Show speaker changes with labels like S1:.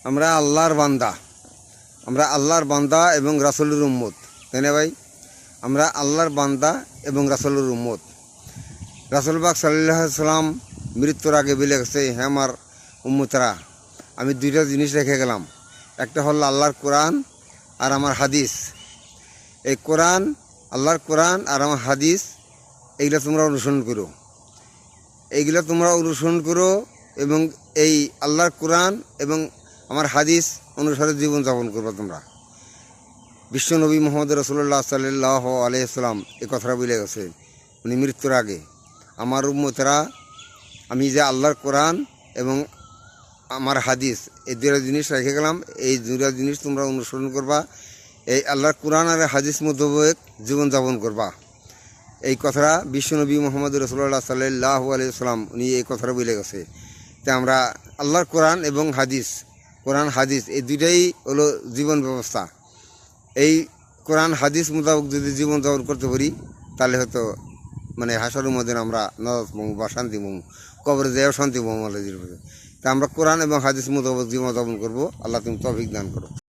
S1: আমরা আল্লাহর বান্দা এবং রাসূলের উম্মত, তাই না ভাই? আমরা আল্লাহর বান্দা এবং রাসূলের উম্মত। রাসূল পাক সাল্লাল্লাহু আলাইহি সাল্লাম মৃত্যুর আগে বলে গেছে, হ্যাঁ আমার উম্মতরা, আমি দুইটা জিনিস রেখে গেলাম। একটা হলো আল্লাহর কোরআন আর আমার হাদিস। এই কোরআন, আল্লাহর কোরআন আর আমার হাদিস, এইগুলো তোমরা অনুসরণ করো এবং এই আল্লাহর কোরআন এবং আমার হাদিস অনুসারে জীবনযাপন করবা তোমরা। বিশ্বনবী মুহাম্মদ রাসূলুল্লাহ সাল্লাল্লাহু আলাইহি সাল্লাম এই কথাটা বলে গেছে উনি মৃত্যুর আগে, আমার উম্মতেরা, আমি যে আল্লাহর কোরআন এবং আমার হাদিস এই দুটা জিনিস রেখে গেলাম, এই দুটা জিনিস তোমরা অনুসরণ করবা, এই আল্লাহর কোরআন আর হাদিস মোতাবেক জীবনযাপন করবা। এই কথাটা বিশ্বনবী মুহাম্মদ রাসূলুল্লাহ সাল্লাল্লাহু আলাইহি সাল্লাম উনি এই কথাটা বলে গেছে। তাই আমরা আল্লাহর কোরআন এবং হাদিস এই দুইটাই হলো জীবন ব্যবস্থা। এই কোরআন হাদিস মোতাবেক যদি জীবনযাপন করতে পারি তাহলে হয়তো হাসরের মধ্যে আমরা নাজাত পাবো বা শান্তি পাবো, কবরে যাও শান্তি পাবো আল্লাহ। তা আমরা কোরআন এবং হাদিস মোতাবেক জীবনযাপন করবো। আল্লাহ তুমি তৌফিক দান করো।